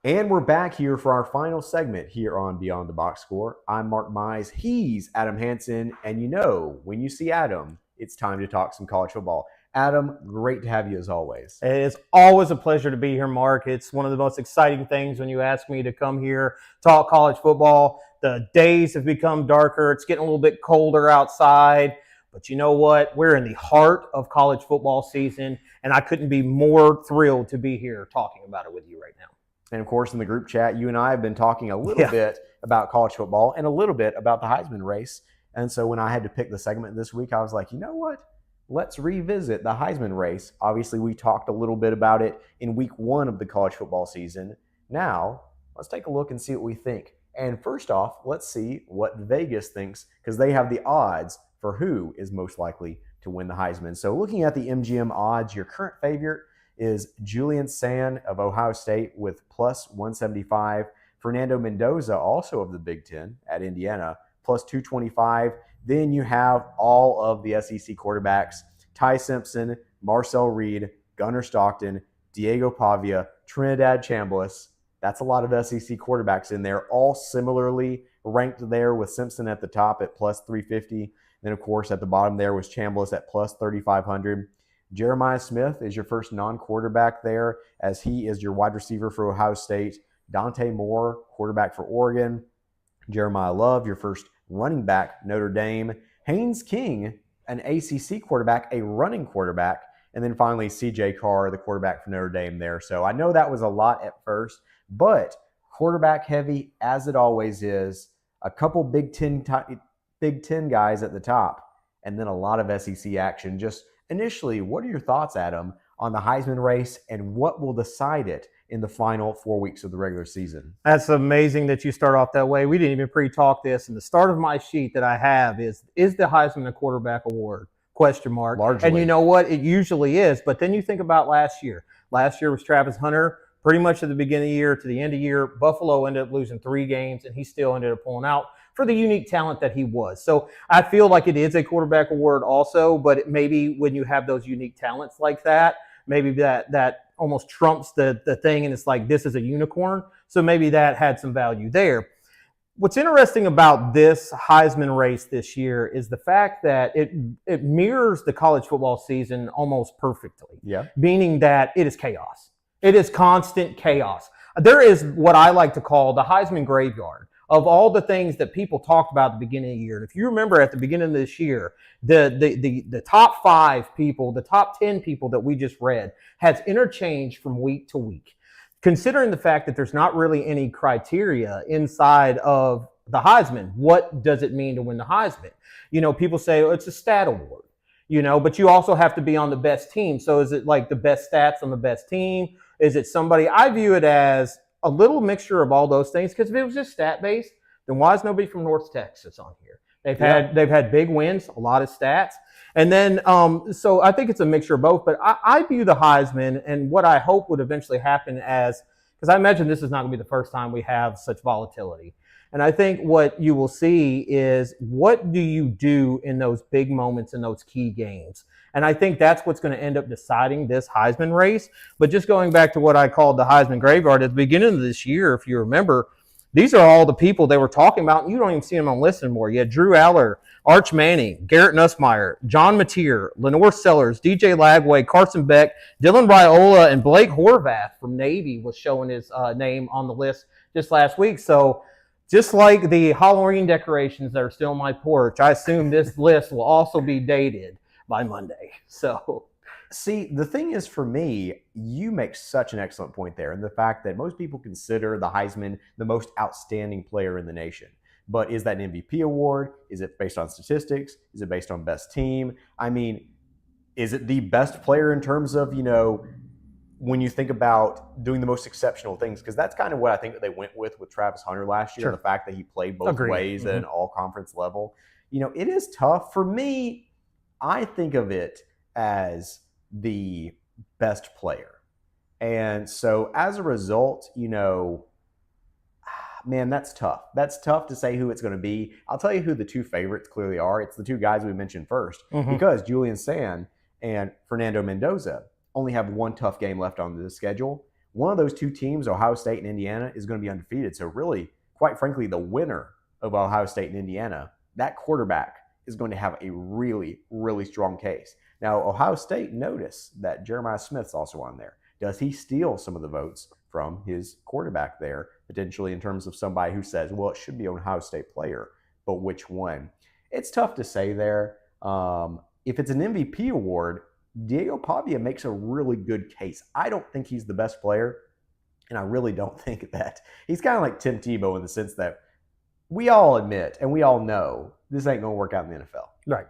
And we're back here for our final segment here on Beyond the Box Score. I'm Mark Mize. He's Adam Hansen. And you know, when you see Adam, it's time to talk some college football. Adam, great to have you as always. It's always a pleasure to be here, Mark. It's one of the most exciting things when you ask me to come here, talk college football. The days have become darker. It's getting a little bit colder outside. But you know what? We're in the heart of college football season, and I couldn't be more thrilled to be here talking about it with you right now. And of course, in the group chat, you and I have been talking a little bit about college football and a little bit about the Heisman race. And so when I had to pick the segment this week, I was like, you know what? Let's revisit the Heisman race. Obviously, we talked a little bit about it in week 1 of the college football season. Now, let's take a look and see what we think. And first off, let's see what Vegas thinks, because they have the odds for who is most likely to win the Heisman. So looking at the MGM odds, your current favorite is Julian Sand of Ohio State with plus 175. Fernando Mendoza, also of the Big Ten at Indiana, plus 225. Then you have all of the SEC quarterbacks, Ty Simpson, Marcel Reed, Gunnar Stockton, Diego Pavia, Trinidad Chambliss. That's a lot of SEC quarterbacks in there, all similarly ranked there, with Simpson at the top at plus 350. Then, of course, at the bottom there was Chambliss at plus 3,500. Jeremiah Smith is your first non-quarterback there, as he is your wide receiver for Ohio State. Dante Moore, quarterback for Oregon. Jeremiah Love, your first running back, Notre Dame. Haynes King, an ACC quarterback, a running quarterback. And then finally, CJ Carr, the quarterback for Notre Dame there. So I know that was a lot at first, but quarterback heavy, as it always is. A couple Big Ten guys at the top, and then a lot of SEC action. Just initially, what are your thoughts, Adam, on the Heisman race, and what will decide it in the final 4 weeks of the regular season. That's amazing that you start off that way. We didn't even pre-talk this, and the start of my sheet that I have is the Heisman a quarterback award? Question mark. Largely. And you know what? It usually is. But then you think about last year. Last year was Travis Hunter. Pretty much at the beginning of the year to the end of the year, Buffalo ended up losing 3 games, and he still ended up pulling out for the unique talent that he was. So I feel like it is a quarterback award also, but maybe when you have those unique talents like that, maybe that almost trumps the thing, and it's like, this is a unicorn. So maybe that had some value there. What's interesting about this Heisman race this year is the fact that it mirrors the college football season almost perfectly. Yeah. Meaning that it is chaos. It is constant chaos. There is what I like to call the Heisman graveyard of all the things that people talked about at the beginning of the year. And if you remember at the beginning of this year, the top 5 people, the top 10 people that we just read has interchanged from week to week. Considering the fact that there's not really any criteria inside of the Heisman, what does it mean to win the Heisman? You know, people say, oh, it's a stat award, you know, but you also have to be on the best team. So is it like the best stats on the best team? Is it somebody? I view it as a little mixture of all those things, because if it was just stat-based, then why is nobody from North Texas on here? They've had big wins, a lot of stats. And then, so I think it's a mixture of both, but I view the Heisman and what I hope would eventually happen as, because I imagine this is not going to be the first time we have such volatility. And I think what you will see is, what do you do in those big moments in those key games? And I think that's what's going to end up deciding this Heisman race. But just going back to what I called the Heisman graveyard at the beginning of this year, if you remember, these are all the people they were talking about, and you don't even see them on list anymore. You had Drew Aller, Arch Manning, Garrett Nussmeier, John Mateer, Lenore Sellers, DJ Lagway, Carson Beck, Dylan Raiola, and Blake Horvath from Navy was showing his name on the list just last week. So just like the Halloween decorations that are still on my porch, I assume this list will also be dated by Monday. So, see, the thing is, for me, you make such an excellent point there, and the fact that most people consider the Heisman the most outstanding player in the nation. But is that an MVP award? Is it based on statistics? Is it based on best team? I mean, is it the best player in terms of, you know, when you think about doing the most exceptional things? Because that's kind of what I think that they went with Travis Hunter last year, Sure. The fact that he played both Agreed. ways at an all-conference level. You know, it is tough. For me, I think of it as the best player. And so as a result, you know, man, that's tough. That's tough to say who it's going to be. I'll tell you who the 2 favorites clearly are. It's the 2 guys we mentioned first, because Julian Sand and Fernando Mendoza only have 1 tough game left on the schedule. One of those 2 teams, Ohio State and Indiana, is going to be undefeated. So really, quite frankly, the winner of Ohio State and Indiana, that quarterback is going to have a really, really strong case. Now, Ohio State, notice that Jeremiah Smith's also on there. Does he steal some of the votes from his quarterback there, potentially, in terms of somebody who says, well, it should be an Ohio State player, but which one? It's tough to say there. If it's an MVP award, Diego Pavia makes a really good case. I don't think he's the best player, and I really don't think that. He's kind of like Tim Tebow in the sense that we all admit and we all know this ain't going to work out in the NFL. Right.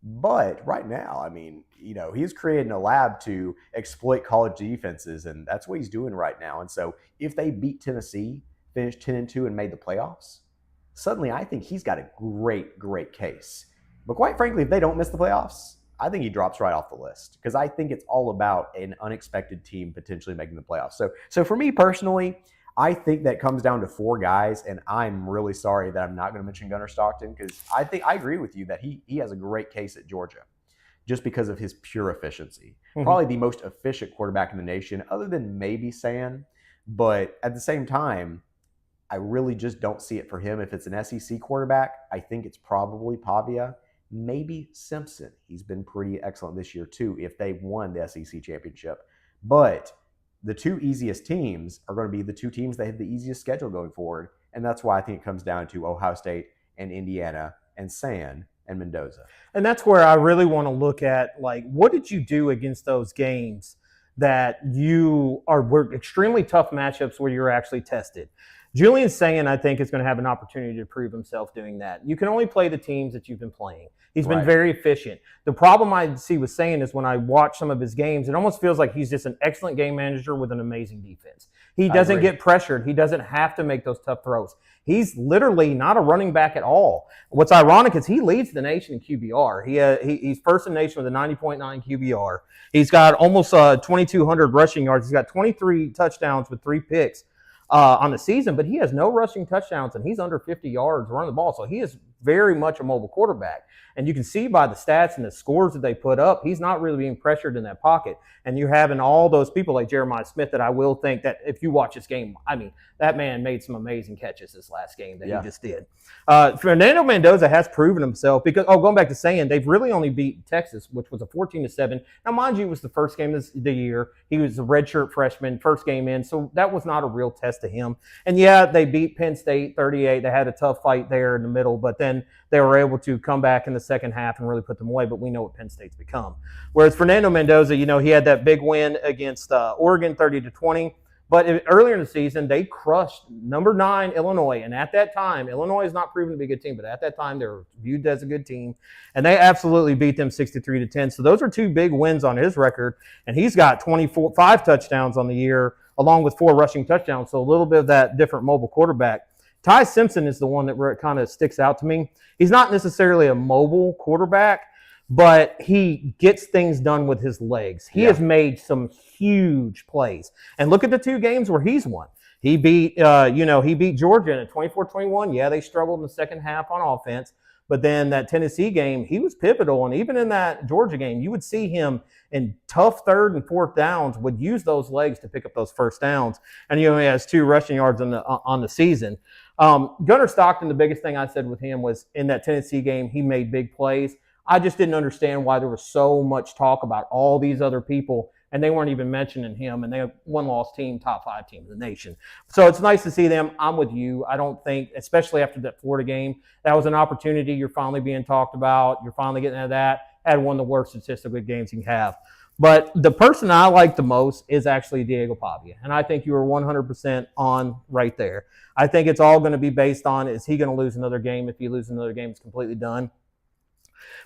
But right now, I mean, you know, he's creating a lab to exploit college defenses, and that's what he's doing right now. And so if they beat Tennessee, finished 10-2 and made the playoffs, suddenly I think he's got a great, great case. But quite frankly, if they don't miss the playoffs, I think he drops right off the list, because I think it's all about an unexpected team potentially making the playoffs. So for me personally, I think that comes down to 4 guys, and I'm really sorry that I'm not going to mention Gunnar Stockton, because I agree with you that he has a great case at Georgia just because of his pure efficiency. Probably the most efficient quarterback in the nation, other than maybe Sand. But at the same time, I really just don't see it for him. If it's an SEC quarterback, I think it's probably Pavia. Maybe Simpson. He's been pretty excellent this year too, if they won the SEC championship. But the 2 easiest teams are going to be the 2 teams that have the easiest schedule going forward. And that's why I think it comes down to Ohio State and Indiana and Sand and Mendoza. And that's where I really want to look at, like, what did you do against those games that were extremely tough matchups where you were actually tested? Julian Sayin, I think, is going to have an opportunity to prove himself doing that. You can only play the teams that you've been playing. He's been very efficient. The problem I see with Sayin is when I watch some of his games, it almost feels like he's just an excellent game manager with an amazing defense. He doesn't get pressured. He doesn't have to make those tough throws. He's literally not a running back at all. What's ironic is he leads the nation in QBR. He's first in the nation with a 90.9 QBR. He's got almost 2,200 rushing yards. He's got 23 touchdowns with 3 picks on the season, but he has no rushing touchdowns, and he's under 50 yards running the ball. So he is very much a mobile quarterback. And you can see by the stats and the scores that they put up, he's not really being pressured in that pocket. And you're having all those people like Jeremiah Smith that I will think that if you watch this game, I mean, that man made some amazing catches this last game that he just did. Fernando Mendoza has proven himself because, going back to saying, they've really only beat Texas, which was a 14-7. Now, mind you, it was the first game of the year. He was a redshirt freshman, first game in, so that was not a real test to him. And, yeah, they beat Penn State 38. They had a tough fight there in the middle, but then they were able to come back in the second half and really put them away, but we know what Penn State's become. Whereas Fernando Mendoza, he had that big win against Oregon, 30-20. But earlier in the season, they crushed number 9 Illinois. And at that time, Illinois is not proven to be a good team, but at that time, they were viewed as a good team. And they absolutely beat them 63-10. So those are 2 big wins on his record. And he's got 5 touchdowns on the year, along with 4 rushing touchdowns. So a little bit of that different mobile quarterback. Ty Simpson is the one that kind of sticks out to me. He's not necessarily a mobile quarterback, but he gets things done with his legs. He has made some huge plays. And look at the 2 games where he's won. He beat, he beat Georgia in a 24-21. Yeah, they struggled in the second half on offense. But then that Tennessee game, he was pivotal. And even in that Georgia game, you would see him in tough 3rd and 4th downs would use those legs to pick up those first downs. And he only has 2 rushing yards on the season. Gunnar Stockton, the biggest thing I said with him was in that Tennessee game, he made big plays. I just didn't understand why there was so much talk about all these other people, and they weren't even mentioning him, and they have one-loss team, top 5 team in the nation. So it's nice to see them. I'm with you. I don't think, especially after that Florida game, that was an opportunity. You're finally being talked about. You're finally getting out of that. Had one of the worst statistical games you can have. But the person I like the most is actually Diego Pavia, and I think you were 100% on right there. I think it's all going to be based on, is he going to lose another game? If he loses another game, it's completely done.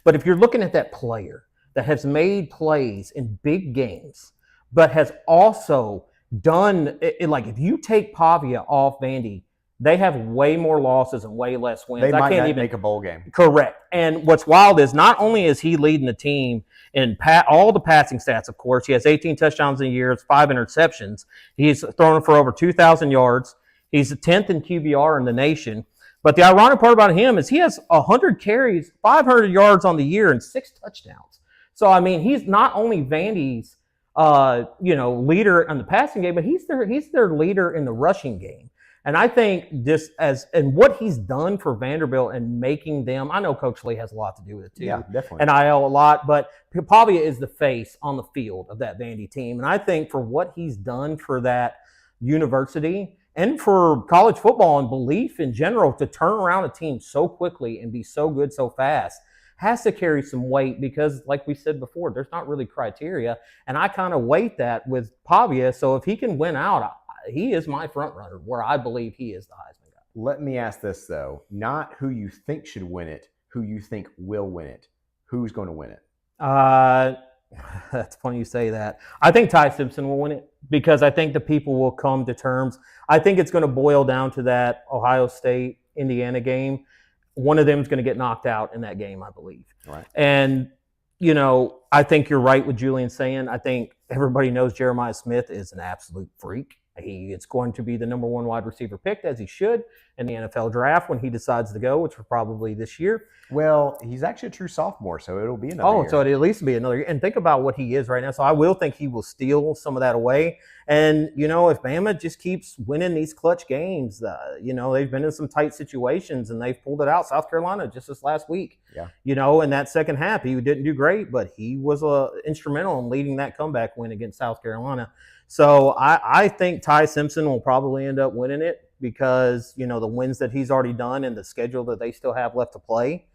But if you're looking at that player that has made plays in big games, but has also done it, like if you take Pavia off Vandy, they have way more losses and way less wins. They might can't not even make a bowl game. Correct. And what's wild is not only is he leading the team in all the passing stats, of course, he has 18 touchdowns in a year, 5 interceptions. He's thrown for over 2,000 yards. He's 10th in QBR in the nation. But the ironic part about him is he has 100 carries, 500 yards on the year, and 6 touchdowns. So, I mean, he's not only Vandy's, leader in the passing game, but he's their leader in the rushing game. And I think and what he's done for Vanderbilt and making them, I know Coach Lee has a lot to do with it too. Yeah, definitely. And NIL a lot, but Pavia is the face on the field of that Vandy team. And I think for what he's done for that university and for college football and belief in general, to turn around a team so quickly and be so good so fast has to carry some weight because, like we said before, there's not really criteria. And I kind of weight that with Pavia. So if he can win out, he is my front runner where I believe he is the Heisman guy. Let me ask this, though. Not who you think should win it, who you think will win it. Who's going to win it? That's funny you say that. I think Ty Simpson will win it because I think the people will come to terms. I think it's going to boil down to that Ohio State-Indiana game. One of them is going to get knocked out in that game, I believe. Right. And, I think you're right with Julian saying, I think everybody knows Jeremiah Smith is an absolute freak. It's going to be the number 1 wide receiver picked, as he should, in the NFL draft when he decides to go, which will probably this year. Well, he's actually a true sophomore, so it'll be another year. So it'll at least be another year. And think about what he is right now. So I will think he will steal some of that away. And, if Bama just keeps winning these clutch games, they've been in some tight situations and they've pulled it out. South Carolina just this last week. Yeah. In that second half, he didn't do great, but he was instrumental in leading that comeback win against South Carolina. So I think Ty Simpson will probably end up winning it because, the wins that he's already done and the schedule that they still have left to play.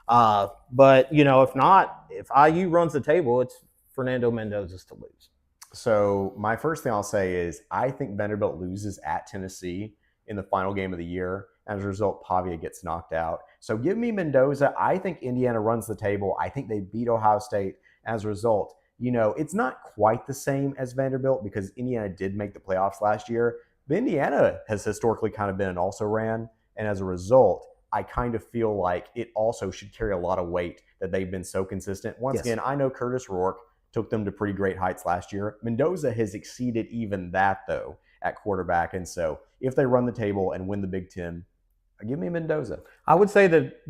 But, if not, if IU runs the table, it's Fernando Mendoza's to lose. So my first thing I'll say is I think Vanderbilt loses at Tennessee in the final game of the year. As a result, Pavia gets knocked out. So give me Mendoza. I think Indiana runs the table. I think they beat Ohio State. As a result, it's not quite the same as Vanderbilt because Indiana did make the playoffs last year. But Indiana has historically kind of been an also-ran. And as a result, I kind of feel like it also should carry a lot of weight that they've been so consistent. Once again, I know Curtis Rourke took them to pretty great heights last year. Mendoza has exceeded even that, though, at quarterback. And so if they run the table and win the Big Ten, give me Mendoza. I would say that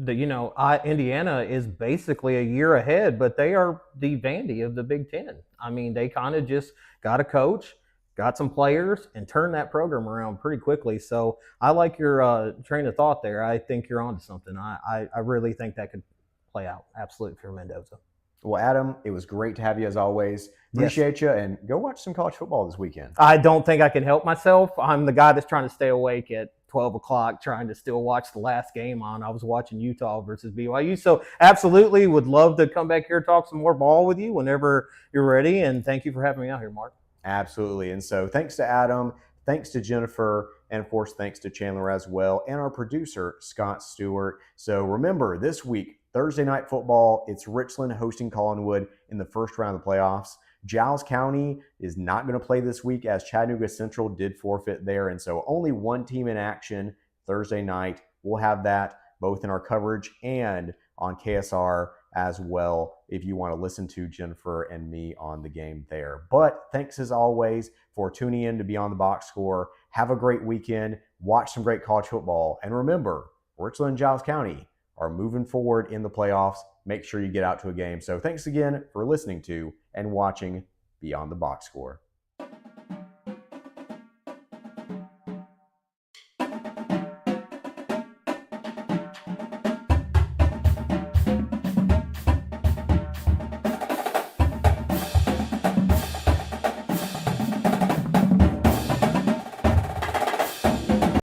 Indiana is basically a year ahead, but they are the Vandy of the Big Ten. I mean, they kind of just got a coach, got some players, and turned that program around pretty quickly. So I like your train of thought there. I think you're onto something. I really think that could play out absolutely for Mendoza. Well, Adam, it was great to have you as always. Appreciate you, and go watch some college football this weekend. I don't think I can help myself. I'm the guy that's trying to stay awake at 12 o'clock trying to still watch the last game on. I was watching Utah versus BYU. So absolutely would love to come back here and talk some more ball with you whenever you're ready. And thank you for having me out here, Mark. Absolutely. And so thanks to Adam, thanks to Jennifer, and of course, thanks to Chandler as well, and our producer, Scott Stewart. So remember, this week, Thursday Night Football, it's Richland hosting Collinwood in the first round of the playoffs. Giles County is not going to play this week as Chattanooga Central did forfeit there. And so only one team in action Thursday night. We'll have that both in our coverage and on KSR as well if you want to listen to Jennifer and me on the game there. But thanks as always for tuning in to Beyond the Box Score. Have a great weekend. Watch some great college football. And remember, Richland and Giles County are moving forward in the playoffs. Make sure you get out to a game. So thanks again for listening to and watching Beyond the Box Score.